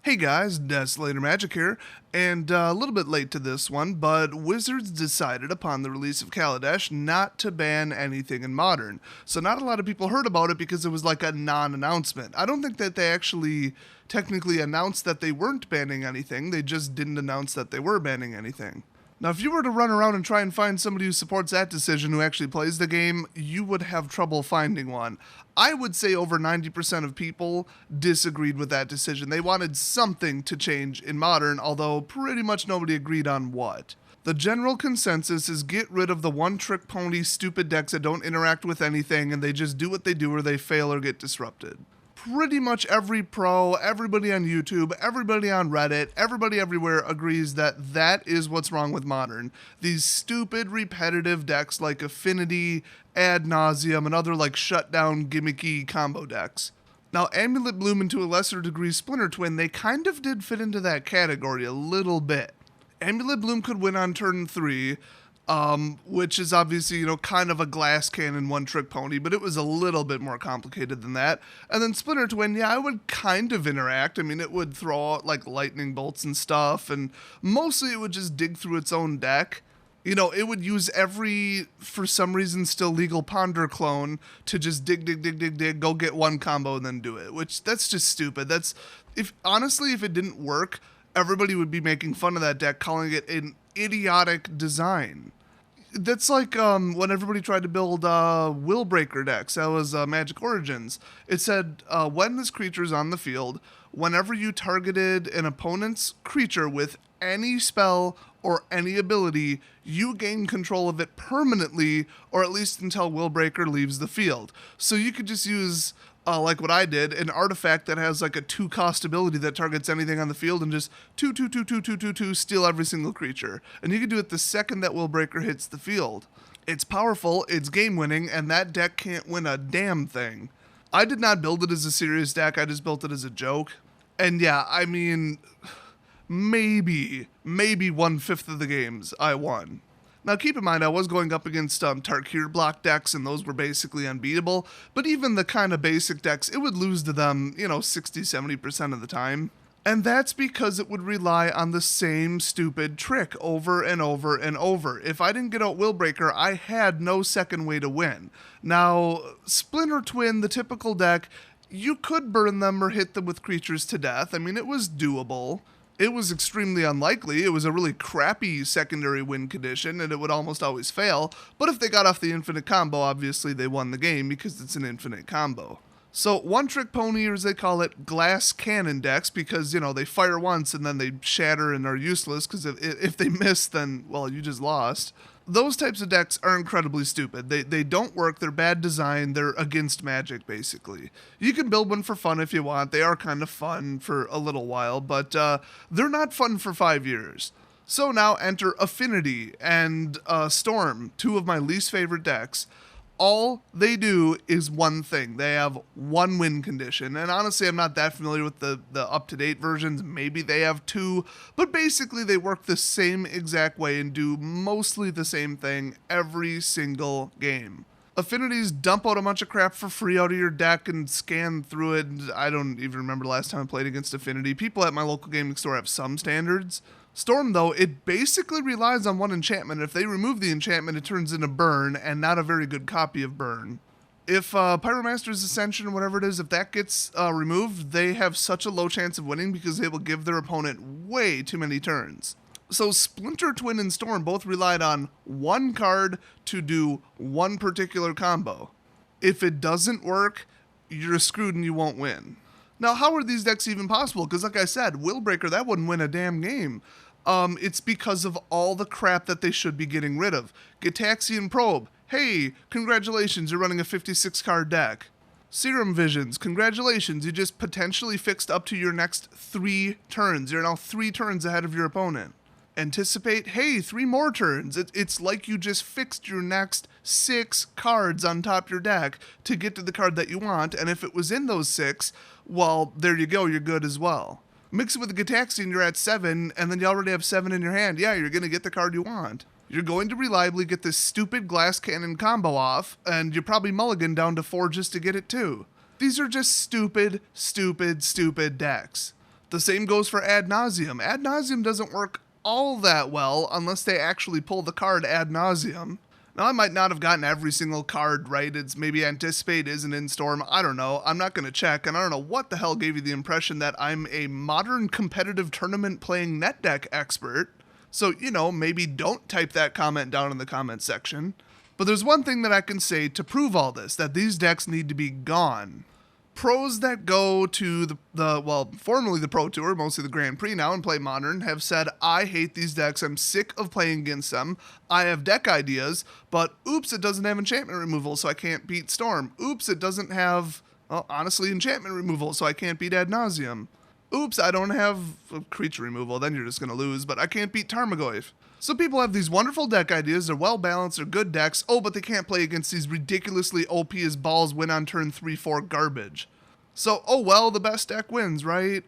Hey guys, Desolator Magic here, and a little bit late to this one, but Wizards decided upon the release of Kaladesh not to ban anything in Modern. So not a lot of people heard about it because it was like a non-announcement. I don't think that they actually technically announced that they weren't banning anything, they just didn't announce that they were banning anything. Now, if you were to run around and try and find somebody who supports that decision who actually plays the game, you would have trouble finding one. I would say over 90% of people disagreed with that decision. They wanted something to change in Modern, although pretty much nobody agreed on what. The general consensus is get rid of the one-trick pony stupid decks that don't interact with anything and they just do what they do or they fail or get disrupted. Pretty much every pro, everybody on YouTube, everybody on Reddit, everybody everywhere agrees that that is what's wrong with Modern. These stupid, repetitive decks like Affinity, Ad Nauseam, and other like shutdown, gimmicky combo decks. Now, Amulet Bloom and to a lesser degree Splinter Twin, they kind of did fit into that category a little bit. Amulet Bloom could win on turn 3, which is obviously, kind of a glass cannon one-trick pony, but it was a little bit more complicated than that. And then Splinter Twin, yeah, it would kind of interact. I mean, it would throw out, like, lightning bolts and stuff, and mostly it would just dig through its own deck. It would use every, for some reason, still legal Ponder clone to just dig, go get one combo and then do it, which, that's just stupid. If it didn't work, everybody would be making fun of that deck, calling it an idiotic design. That's like when everybody tried to build Will Breaker decks. That was Magic Origins. It said, when this creature is on the field, whenever you targeted an opponent's creature with any spell or any ability, you gain control of it permanently, or at least until Will Breaker leaves the field. So you could just use, like what I did, an artifact that has like a 2-cost ability that targets anything on the field and just 2, steal every single creature. And you can do it the second that Will Breaker hits the field. It's powerful, it's game winning, and that deck can't win a damn thing. I did not build it as a serious deck, I just built it as a joke. And yeah, I mean, maybe 1/5 of the games I won. Now, keep in mind, I was going up against Tarkir block decks, and those were basically unbeatable, but even the kind of basic decks, it would lose to them, 60-70% of the time. And that's because it would rely on the same stupid trick over and over and over. If I didn't get out Willbreaker, I had no second way to win. Now, Splinter Twin, the typical deck, you could burn them or hit them with creatures to death. I mean, it was doable. It was extremely unlikely. It was a really crappy secondary win condition, and it would almost always fail. But if they got off the infinite combo, obviously they won the game because it's an infinite combo. So one-trick pony, or as they call it, glass cannon decks, because, they fire once and then they shatter and are useless, because if they miss, then, well, you just lost. Those types of decks are incredibly stupid. They don't work, they're bad design, they're against Magic, basically. You can build one for fun if you want, they are kind of fun for a little while, but they're not fun for 5 years. So now enter Affinity and Storm, two of my least favorite decks. All they do is one thing. They have one win condition. And honestly, I'm not that familiar with the up-to-date versions. Maybe they have 2. But basically, they work the same exact way and do mostly the same thing every single game. Affinities dump out a bunch of crap for free out of your deck and scan through it. I don't even remember the last time I played against Affinity. People at my local gaming store have some standards. Storm, though, it basically relies on one enchantment. If they remove the enchantment, it turns into Burn, and not a very good copy of Burn. If Pyromaster's Ascension, or whatever it is, if that gets removed, they have such a low chance of winning because they will give their opponent way too many turns. So Splinter Twin and Storm both relied on one card to do one particular combo. If it doesn't work, you're screwed and you won't win. Now, how are these decks even possible? Because like I said, Willbreaker, that wouldn't win a damn game. It's because of all the crap that they should be getting rid of. Gitaxian Probe, hey, congratulations, you're running a 56-card deck. Serum Visions, congratulations, you just potentially fixed up to your next 3 turns. You're now 3 turns ahead of your opponent. Anticipate, hey, 3 more turns. It's like you just fixed your next 6 cards on top of your deck to get to the card that you want, and if it was in those 6, well, there you go, you're good as well. Mix it with the Gitaxian, you're at 7, and then you already have 7 in your hand. Yeah, you're going to get the card you want. You're going to reliably get this stupid glass cannon combo off, and you probably mulligan down to 4 just to get it too. These are just stupid decks. The same goes for Ad Nauseam. Ad Nauseam doesn't work all that well unless they actually pull the card Ad Nauseam. Now, I might not have gotten every single card right. It's maybe Anticipate isn't in Storm. I don't know. I'm not going to check. And I don't know what the hell gave you the impression that I'm a modern competitive tournament playing net deck expert. So, maybe don't type that comment down in the comment section. But there's one thing that I can say to prove all this, that these decks need to be gone. Pros that go to formerly the Pro Tour, mostly the Grand Prix now, and play Modern, have said, I hate these decks, I'm sick of playing against them, I have deck ideas, but oops, it doesn't have enchantment removal, so I can't beat Storm. Oops, it doesn't have, enchantment removal, so I can't beat Ad Nauseam. Oops, I don't have creature removal, then you're just going to lose, but I can't beat Tarmogoyf. So people have these wonderful deck ideas, they're well balanced, they're good decks, but they can't play against these ridiculously OP as balls win on turn 3-4 garbage. So, the best deck wins, right?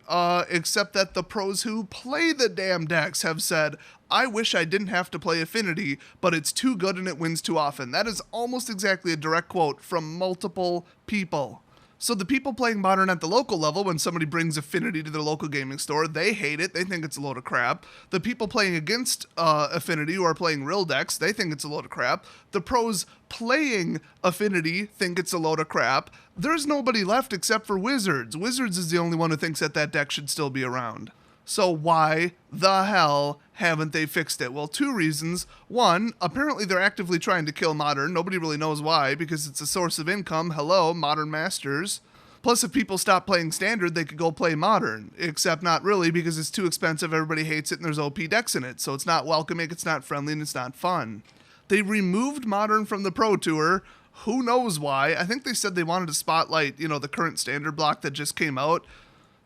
Except that the pros who play the damn decks have said, I wish I didn't have to play Affinity, but it's too good and it wins too often. That is almost exactly a direct quote from multiple people. So the people playing Modern at the local level, when somebody brings Affinity to their local gaming store, they hate it. They think it's a load of crap. The people playing against Affinity, who are playing real decks, they think it's a load of crap. The pros playing Affinity think it's a load of crap. There's nobody left except for Wizards. Wizards is the only one who thinks that deck should still be around. So why the hell haven't they fixed it? Well, 2 reasons. 1, apparently they're actively trying to kill Modern. Nobody really knows why, because it's a source of income. Hello, Modern Masters. Plus, if people stop playing Standard, they could go play Modern. Except not really, because it's too expensive, everybody hates it, and there's OP decks in it. So it's not welcoming, it's not friendly, and it's not fun. They removed Modern from the Pro Tour. Who knows why? I think they said they wanted to spotlight, the current Standard block that just came out.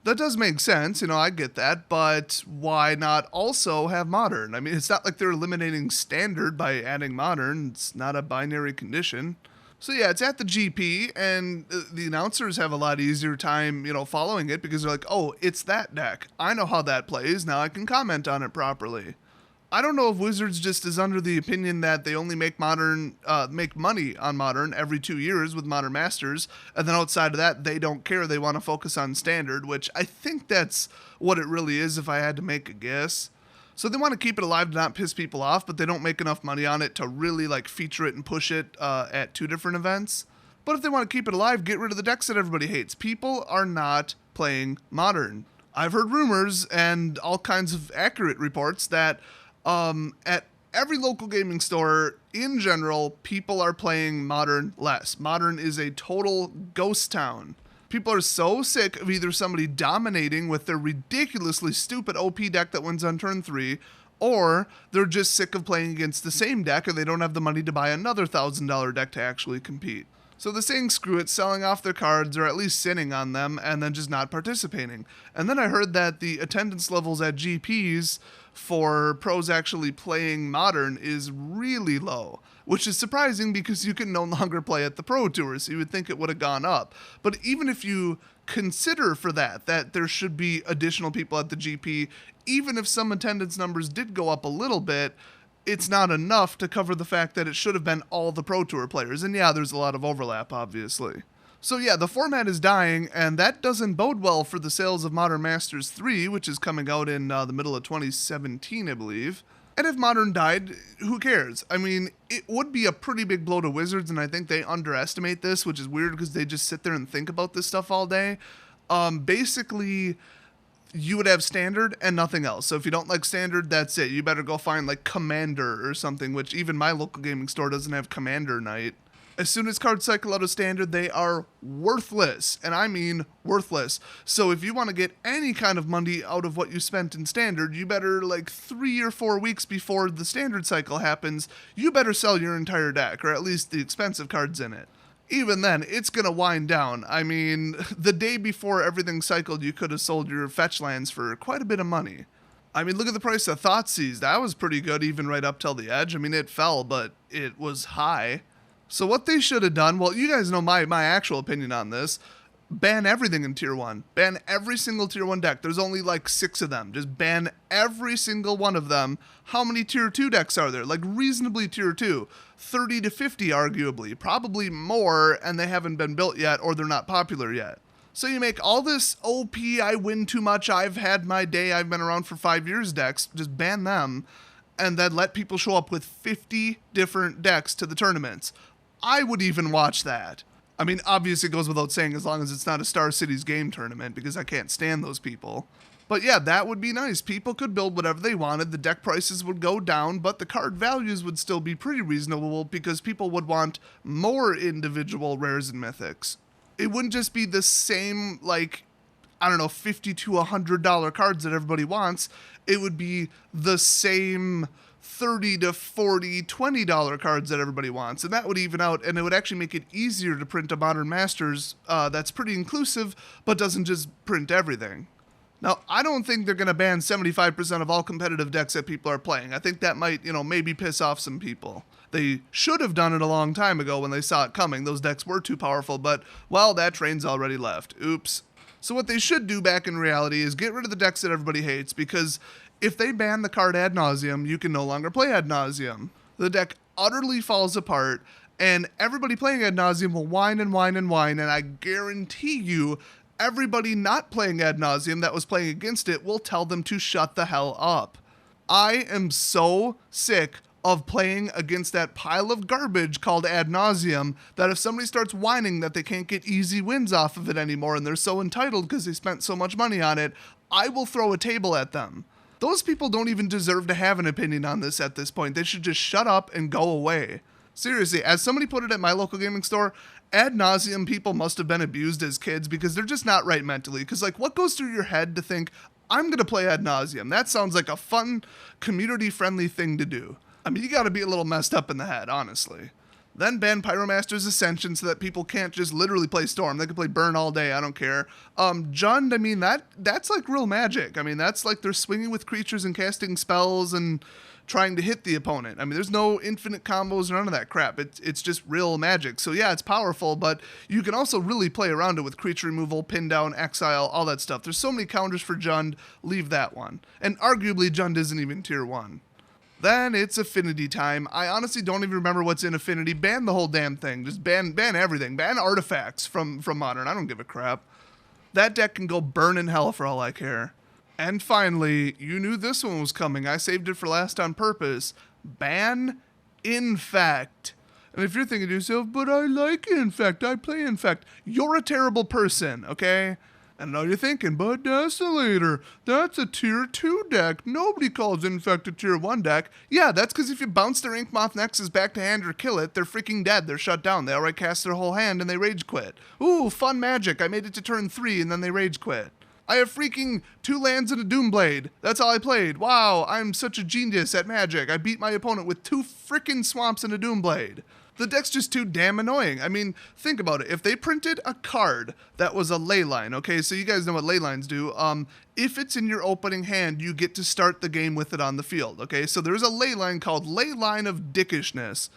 That does make sense, I get that, but why not also have Modern? I mean, it's not like they're eliminating Standard by adding Modern. It's not a binary condition. So yeah, it's at the GP, and the announcers have a lot easier time, following it, because they're like, oh, it's that deck. I know how that plays, now I can comment on it properly. I don't know if Wizards just is under the opinion that they only make money on Modern every 2 years with Modern Masters, and then outside of that, they don't care. They want to focus on Standard, which I think that's what it really is if I had to make a guess. So they want to keep it alive to not piss people off, but they don't make enough money on it to really feature it and push it at 2 different events. But if they want to keep it alive, get rid of the decks that everybody hates. People are not playing Modern. I've heard rumors and all kinds of accurate reports that at every local gaming store, in general, people are playing Modern less. Modern is a total ghost town. People are so sick of either somebody dominating with their ridiculously stupid OP deck that wins on turn 3, or they're just sick of playing against the same deck and they don't have the money to buy another $1,000 deck to actually compete. So they're saying screw it, selling off their cards or at least sitting on them and then just not participating. And then I heard that the attendance levels at GPs for pros actually playing Modern is really low, which is surprising because you can no longer play at the Pro Tour, so you would think it would have gone up. But even if you consider for that there should be additional people at the GP, even if some attendance numbers did go up a little bit, it's not enough to cover the fact that it should have been all the Pro Tour players. And yeah, there's a lot of overlap, obviously. So yeah, the format is dying, and that doesn't bode well for the sales of Modern Masters 3, which is coming out in the middle of 2017, I believe. And if Modern died, who cares? I mean, it would be a pretty big blow to Wizards, and I think they underestimate this, which is weird because they just sit there and think about this stuff all day. Basically, you would have Standard and nothing else. So if you don't like Standard, that's it. You better go find Commander or something, which even my local gaming store doesn't have Commander Night. As soon as cards cycle out of Standard, they are worthless. And I mean worthless. So if you want to get any kind of money out of what you spent in Standard, you better 3 or 4 weeks before the Standard cycle happens, you better sell your entire deck, or at least the expensive cards in it. Even then, it's going to wind down. I mean, the day before everything cycled, you could have sold your fetch lands for quite a bit of money. I mean, look at the price of Thoughtseize. That was pretty good, even right up till the edge. I mean, it fell, but it was high. So what they should have done, well, you guys know my actual opinion on this. Ban everything in Tier 1. Ban every single Tier 1 deck. There's only 6 of them. Just ban every single one of them. How many Tier 2 decks are there? Reasonably Tier 2. 30 to 50, arguably. Probably more, and they haven't been built yet, or they're not popular yet. So you make all this OP, I win too much, I've had my day, I've been around for 5 years decks, just ban them, and then let people show up with 50 different decks to the tournaments. I would even watch that. I mean, obviously it goes without saying as long as it's not a Star Cities game tournament, because I can't stand those people. But yeah, that would be nice. People could build whatever they wanted, the deck prices would go down, but the card values would still be pretty reasonable because people would want more individual rares and mythics. It wouldn't just be the same, like, I don't know, $50 to $100 cards that everybody wants. It would be the same $30 to $40, $20 cards that everybody wants. And that would even out, and it would actually make it easier to print a Modern Masters that's pretty inclusive, but doesn't just print everything. Now, I don't think they're going to ban 75% of all competitive decks that people are playing. I think that might, maybe piss off some people. They should have done it a long time ago when they saw it coming. Those decks were too powerful, but, well, that train's already left. Oops. So what they should do back in reality is get rid of the decks that everybody hates, because if they ban the card Ad Nauseam, you can no longer play Ad Nauseam. The deck utterly falls apart, and everybody playing Ad Nauseam will whine and whine and whine, and I guarantee you everybody not playing Ad Nauseam that was playing against it will tell them to shut the hell up. I am so sick of playing against that pile of garbage called Ad Nauseam that if somebody starts whining that they can't get easy wins off of it anymore and they're so entitled because they spent so much money on it, I will throw a table at them. Those people don't even deserve to have an opinion on this at this point. They should just shut up and go away. Seriously, as somebody put it at my local gaming store, Ad Nauseam people must have been abused as kids because they're just not right mentally. Because, like, what goes through your head to think, I'm going to play Ad Nauseam? That sounds like a fun, community-friendly thing to do. I mean, you got to be a little messed up in the head, honestly. Then ban Pyromaster's Ascension so that people can't just literally play Storm. They can play Burn all day, I don't care. Jund, I mean, that's like real magic. I mean, that's like they're swinging with creatures and casting spells and trying to hit the opponent. I mean, there's no infinite combos or none of that crap. It's just real magic. So yeah, it's powerful, but you can also really play around it with creature removal, pin down, exile, all that stuff. There's so many counters for Jund, leave that one. And arguably, Jund isn't even tier 1. Then it's Affinity time. I honestly don't even remember what's in Affinity. Ban the whole damn thing. Just ban everything. Ban artifacts from Modern. I don't give a crap. That deck can go burn in hell for all I care. And finally, you knew this one was coming. I saved it for last on purpose. Ban Infect. And if you're thinking to yourself, but I like Infect, I play Infect, you're a terrible person, okay? I know you're thinking, but Desolator, that's a tier 2 deck. Nobody calls Infect a tier 1 deck. Yeah, that's because if you bounce their Inkmoth Nexus back to hand or kill it, they're freaking dead. They're shut down. They already cast their whole hand and they rage quit. Ooh, fun magic. I made it to turn 3 and then they rage quit. I have freaking 2 lands and a Doomblade. That's all I played. Wow, I'm such a genius at magic. I beat my opponent with 2 freaking swamps and a Doomblade. The deck's just too damn annoying. I mean, think about it. If they printed a card that was a Leyline, okay, so you guys know what Leylines do. If it's in your opening hand, you get to start the game with it on the field, okay? So there's a Leyline called Leyline of Dickishness.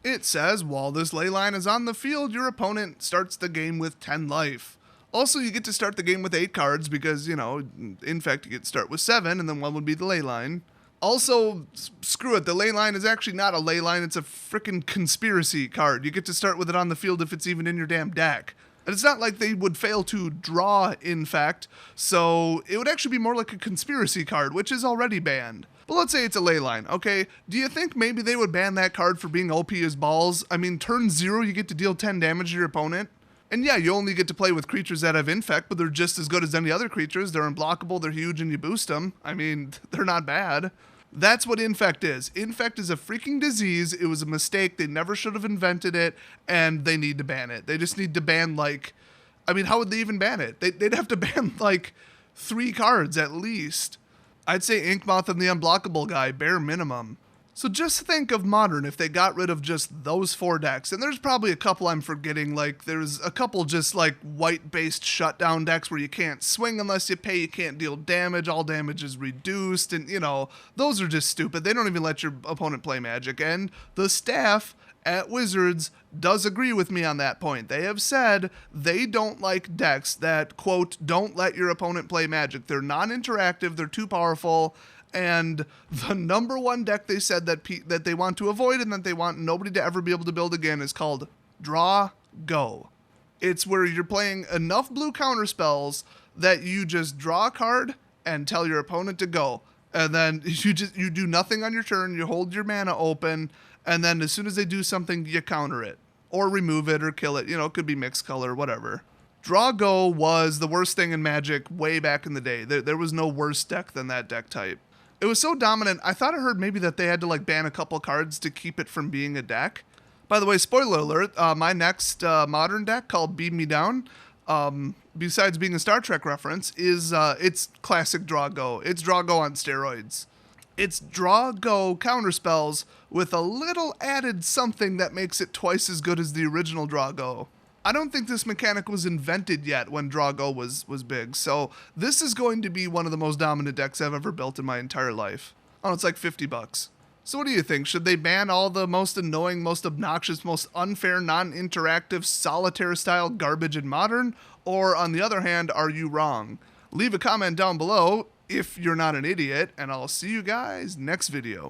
It says, while this Leyline is on the field, your opponent starts the game with 10 life. Also, you get to start the game with 8 cards because, in fact, you get to start with 7, and then 1 would be the Leyline. Also, screw it, the Leyline is actually not a Leyline, it's a frickin' conspiracy card. You get to start with it on the field if it's even in your damn deck. And it's not like they would fail to draw, in fact, so it would actually be more like a conspiracy card, which is already banned. But let's say it's a Leyline, okay? Do you think maybe they would ban that card for being OP as balls? I mean, turn 0, you get to deal 10 damage to your opponent. And yeah, you only get to play with creatures that have Infect, but they're just as good as any other creatures. They're unblockable, they're huge, and you boost them. I mean, they're not bad. That's what Infect is. Infect is a freaking disease. It was a mistake. They never should have invented it, and they need to ban it. They just need to ban, how would they even ban it? They'd have to ban, 3 cards at least. I'd say Inkmoth and the Unblockable guy, bare minimum. So just think of Modern if they got rid of just those 4 decks. And there's probably a couple I'm forgetting. There's a couple just white-based shutdown decks where you can't swing unless you pay, you can't deal damage, all damage is reduced, and those are just stupid. They don't even let your opponent play Magic. And the staff at Wizards does agree with me on that point. They have said they don't like decks that, quote, don't let your opponent play Magic. They're non-interactive, they're too powerful. And the number 1 deck they said that they want to avoid and that they want nobody to ever be able to build again is called Draw Go. It's where you're playing enough blue counter spells that you just draw a card and tell your opponent to go. And then you do nothing on your turn, you hold your mana open, and then as soon as they do something, you counter it. Or remove it or kill it. You know, it could be mixed color, whatever. Draw Go was the worst thing in Magic way back in the day. There was no worse deck than that deck type. It was so dominant, I thought I heard maybe that they had to like ban a couple cards to keep it from being a deck. By the way, spoiler alert, my next modern deck called Beam Me Down, besides being a Star Trek reference, is it's classic Draw Go. It's Draw Go on steroids. It's Draw Go counterspells with a little added something that makes it twice as good as the original Draw Go. I don't think this mechanic was invented yet when Draw Go was big, so this is going to be one of the most dominant decks I've ever built in my entire life. Oh, it's like $50. So what do you think? Should they ban all the most annoying, most obnoxious, most unfair, non-interactive, solitaire-style garbage in Modern? Or, on the other hand, are you wrong? Leave a comment down below if you're not an idiot, and I'll see you guys next video.